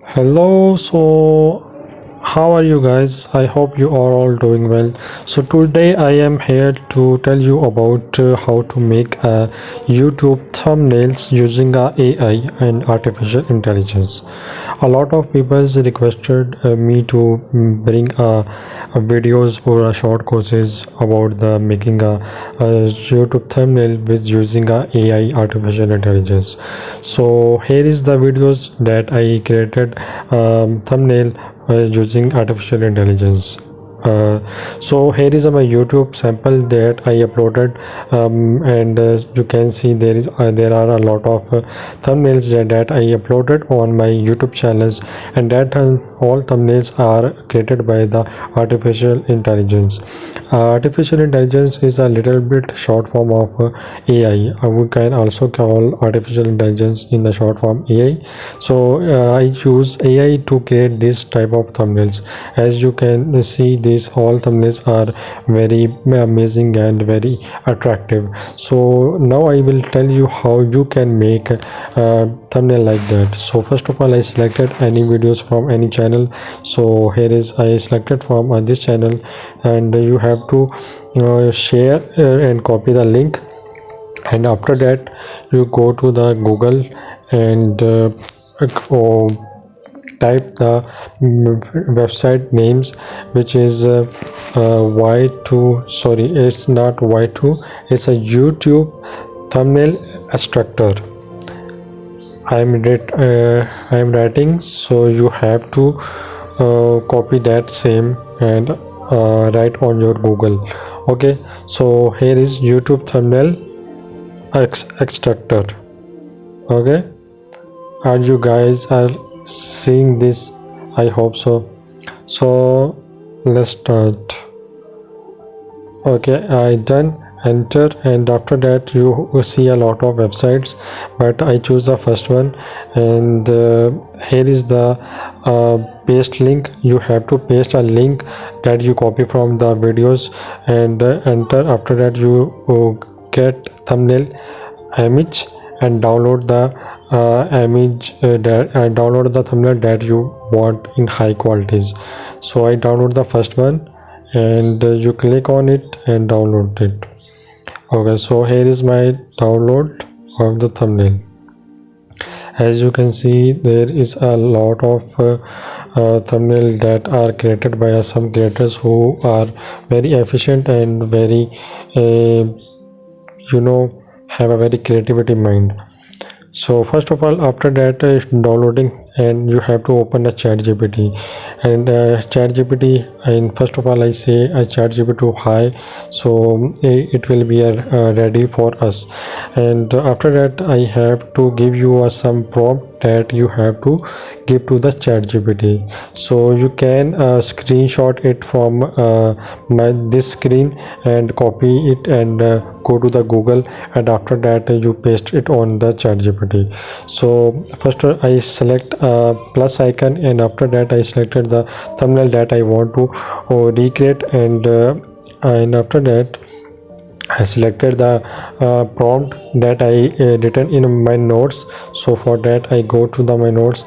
Hello, so how are you guys? I hope you are all doing well. So today I am here to tell you about how to make YouTube thumbnails using AI and artificial intelligence. A lot of people requested me to bring videos or short courses about the making a YouTube thumbnail with using AI artificial intelligence. So here is the videos that I created thumbnail using artificial intelligence. So here is my YouTube sample that I uploaded, and you can see there are a lot of thumbnails that I uploaded on my YouTube channels, and that all thumbnails are created by the artificial intelligence. Artificial intelligence is a little bit short form of AI. We can also call artificial intelligence in the short form AI. So I use AI to create this type of thumbnails. As you can see, these all thumbnails are very amazing and very attractive. So now I will tell you how you can make a thumbnail like that. So first of all, I selected any videos from any channel. So here is I selected from this channel, and you have to share and copy the link, and after that you go to the Google and oh, type the website names, which is y2, sorry, it's not y2, it's a YouTube thumbnail extractor. I'm writing, so you have to copy that same and write on your Google. Okay, so here is YouTube thumbnail extractor. Okay, are you guys are seeing this? I hope so. So let's start. Okay, I done, enter, and after that you see a lot of websites, but I choose the first one, and here is the paste link. You have to paste a link that you copy from the videos and enter. After that you get thumbnail image and download the download the thumbnail that you want in high qualities. So I download the first one, and you click on it and download it. Okay, so here is my download of the thumbnail. As you can see, there is a lot of thumbnail that are created by some creators who are very efficient and very have a very creativity mind. So first of all, after that downloading, and you have to open a ChatGPT, and ChatGPT, and first of all I say a ChatGPT high, so it will be ready for us. And after that I have to give you some prompt that you have to give to the ChatGPT. So you can screenshot it from this screen and copy it and go to the Google, and after that you paste it on the ChatGPT. So first I select plus icon, and after that I selected the thumbnail that I want to recreate, and after that I selected the prompt that I written in my notes. So for that I go to my notes.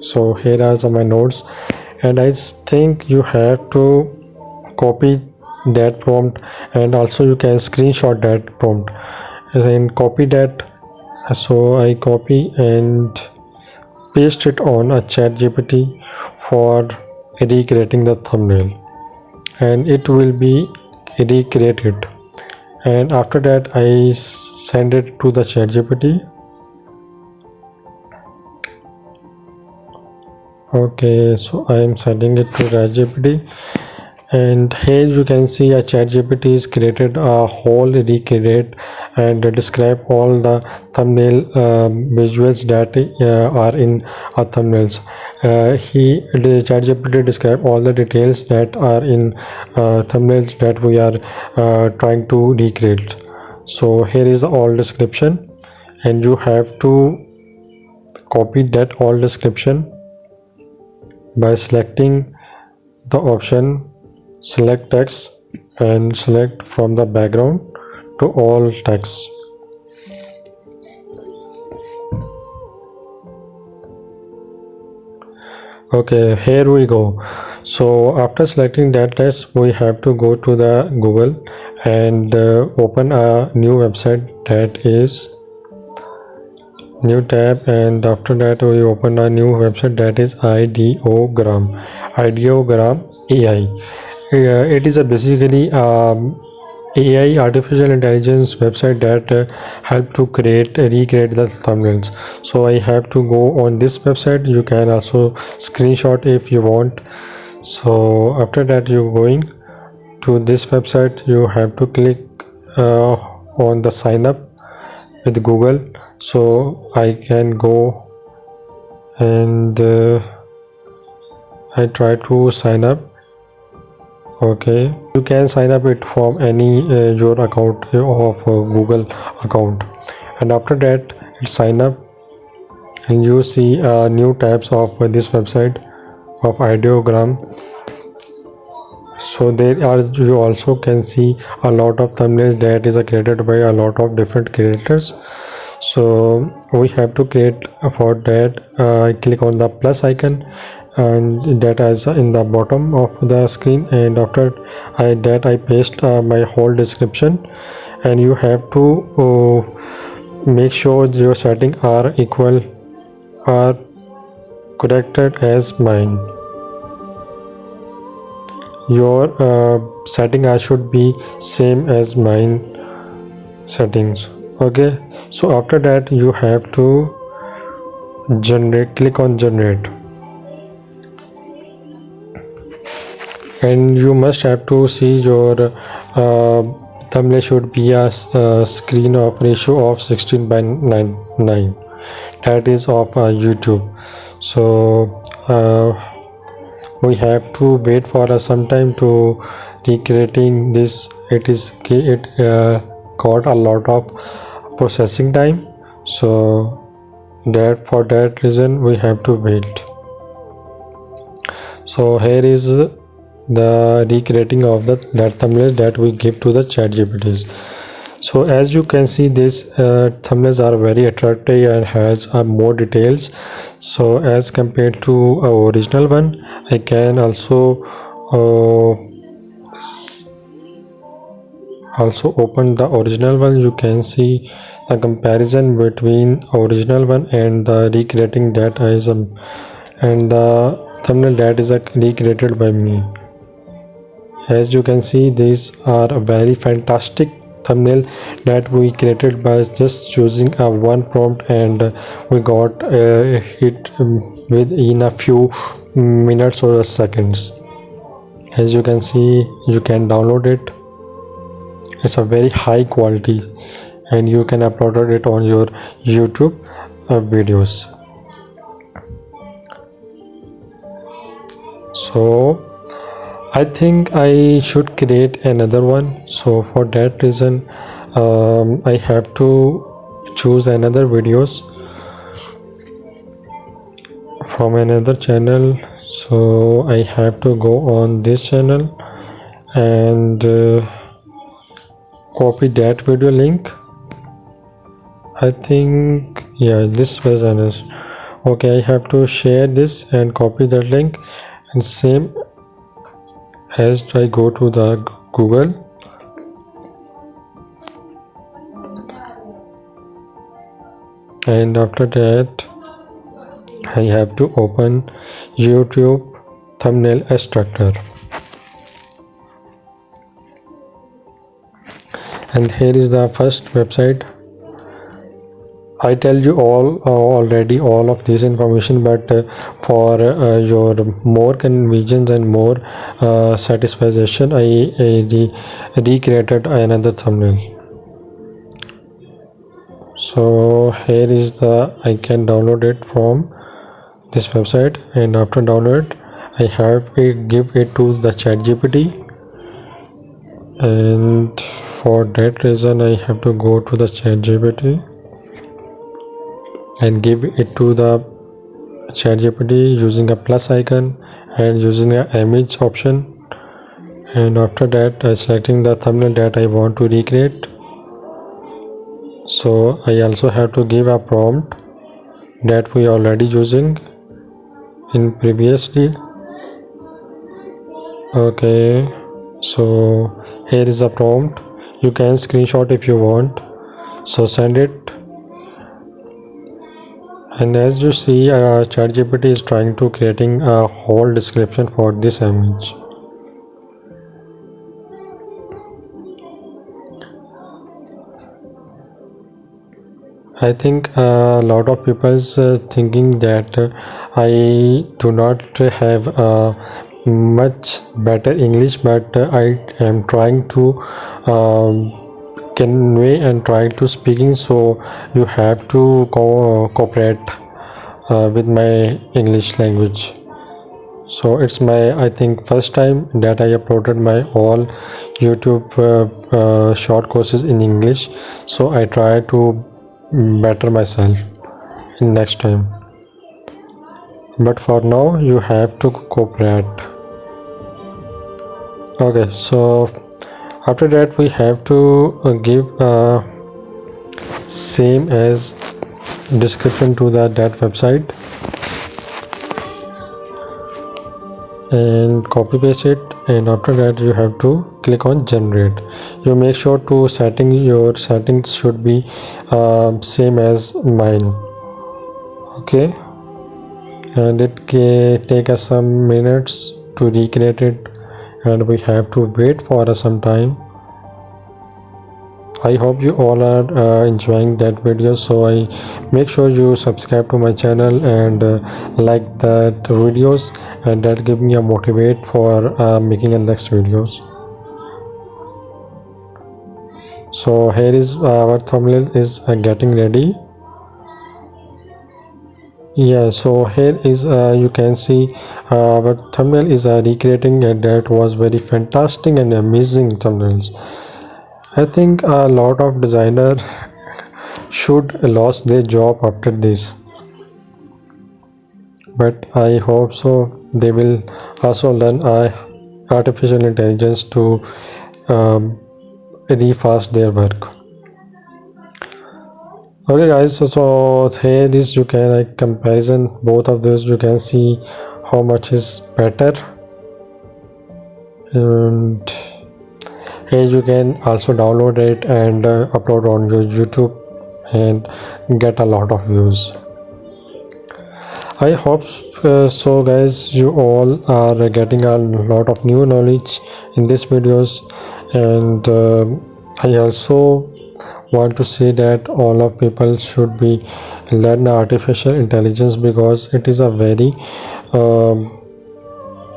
So here are my notes, and I think you have to copy that prompt, and also you can screenshot that prompt and copy that. So I copy and paste it on a ChatGPT for recreating the thumbnail, and it will be recreated. And after that I send it to the ChatGPT. Okay, so I am sending it to ChatGPT, and here you can see a ChatGPT is created a whole recreate and describe all the thumbnail visuals that are in thumbnails. The ChatGPT describe all the details that are in thumbnails that we are trying to recreate. So here is all description, and you have to copy that all description by selecting the option select text and select from the background to all text. Okay, here we go. So after selecting that text, we have to go to the Google and open a new website, that is new tab, and after that we open a new website, that is ideogram AI. It is a basically AI, artificial intelligence website that help to recreate the thumbnails. So I have to go on this website. You can also screenshot if you want. So after that, you going to this website, you have to click on the sign up with Google. So I can go and I try to sign up. Okay, you can sign up it from any your account of Google account, and after that it sign up, and you see new tabs of this website of ideogram. So there are, you also can see a lot of thumbnails that is created by a lot of different creators. So we have to create for that. Click on the plus icon, and that is in the bottom of the screen, and after I paste my whole description, and you have to make sure your settings are equal, are corrected as mine. Your setting should be same as mine settings. Okay, so after that you have to generate, click on generate, and you must have to see your thumbnail should be a screen of ratio of 16:9, that is of YouTube. So we have to wait for some time to recreating this. It got a lot of processing time, so that for that reason we have to wait. So here is the recreating of that thumbnail that we give to the ChatGPTs. So as you can see, these thumbnails are very attractive and has more details. So as compared to original one, I can also open the original one. You can see the comparison between original one and the recreating that is and the thumbnail that is recreated by me. As you can see, these are a very fantastic thumbnail that we created by just choosing a one prompt, and we got it within a few minutes or seconds. As you can see, you can download it. It's a very high quality, and you can upload it on your YouTube videos. So I think I should create another one. So for that reason I have to choose another videos from another channel. So I have to go on this channel and copy that video link. I think, yeah, this version is okay. I have to share this and copy that link, and same as I go to the Google, and after that I have to open YouTube thumbnail extractor, and here is the first website. I tell you already all of this information, but for your more convenience and more satisfaction, I recreated another thumbnail. So here is I can download it from this website, and after download I have to give it to the ChatGPT, and for that reason I have to go to the ChatGPT and give it to the ChatGPT using a plus icon and using an image option, and after that I selecting the thumbnail that I want to recreate. So I also have to give a prompt that we already using in previously. Okay, so here is a prompt. You can screenshot if you want, so send it. And as you see, ChatGPT is trying to creating a whole description for this image. I think a lot of people thinking that I do not have much better English, but I am trying to convey and try to speaking. So you have to cooperate with my English language. So it's my, I think, first time that I uploaded my all YouTube short courses in English. So I try to better myself in next time, but for now you have to cooperate. Okay, so after that we have to give same as description to that website and copy paste it, and after that you have to click on generate. You make sure to your settings should be same as mine. Okay, and it take us some minutes to recreate it, and we have to wait for some time. I hope you all are enjoying that video, so I make sure you subscribe to my channel and like that videos, and that give me a motivate for making a next videos. So here is our thumbnail is getting ready. Yeah, so here is you can see our thumbnail is recreating, and that was very fantastic and amazing thumbnails. I think a lot of designer should lost their job after this, but I hope so they will also learn artificial intelligence to refast their work. Okay guys, so here is you can like comparison both of those. You can see how much is better, and here you can also download it and upload on your YouTube and get a lot of views. I hope so guys, you all are getting a lot of new knowledge in these videos, and I also want to say that all of people should be learn artificial intelligence, because it is a very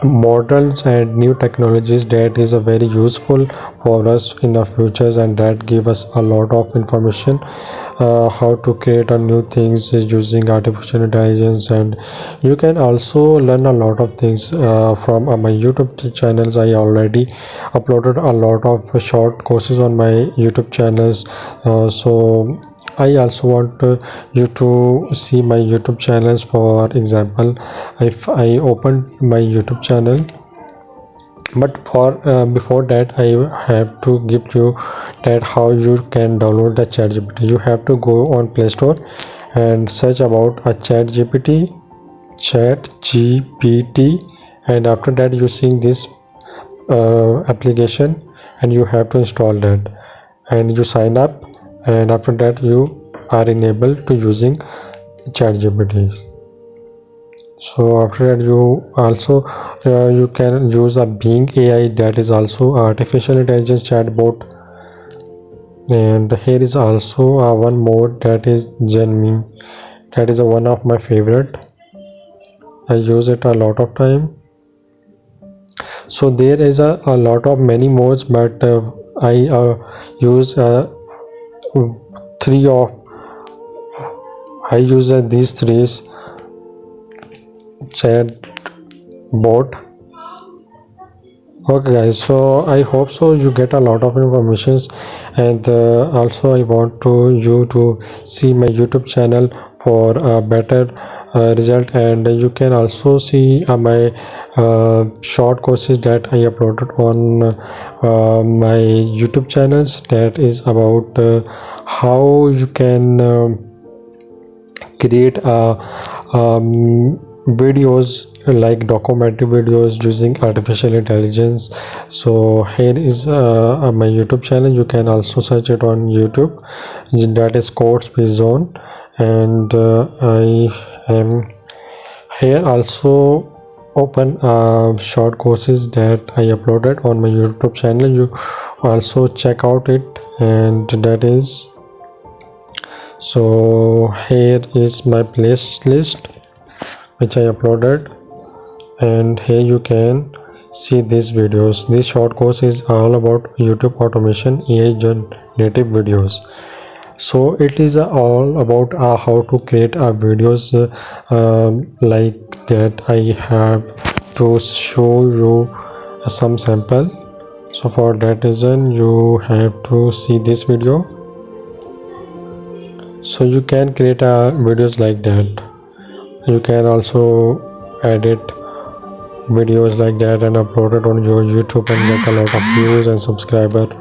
modern and new technologies that is a very useful for us in the futures, and that give us a lot of information how to create a new things using artificial intelligence. And you can also learn a lot of things from my YouTube channels. I already uploaded a lot of short courses on my YouTube channels, so I also want you to see my YouTube channels. For example, if I open my YouTube channel, but for before that I have to give you that how you can download the ChatGPT. You have to go on Play Store and search about a ChatGPT, and after that you see this application, and you have to install that, and you sign up, and after that you are enabled to using ChatGPT. So after that you also you can use a Bing AI, that is also artificial intelligence chatbot. And here is also one more, that is Genme. That is one of my favorite. I use it a lot of time. So there is a lot of many modes, but I use three of I use these three chat bot. Okay guys, so I hope so you get a lot of informations, and also I want you to see my YouTube channel for a better result, and you can also see my short courses that I uploaded on my YouTube channels, that is about how you can create a videos like documentary videos using artificial intelligence. So here is my YouTube channel. You can also search it on YouTube, that is Course Free Zone. And I am here also open short courses that I uploaded on my YouTube channel. You also check out it, and that is, so here is my playlist which I uploaded, and here you can see these videos. This short course is all about YouTube automation, AI generative videos. So it is all about how to create videos like that. I have to show you some sample. So for that reason you have to see this video. So you can create videos like that. You can also edit videos like that and upload it on your YouTube and get a lot of views and subscribers.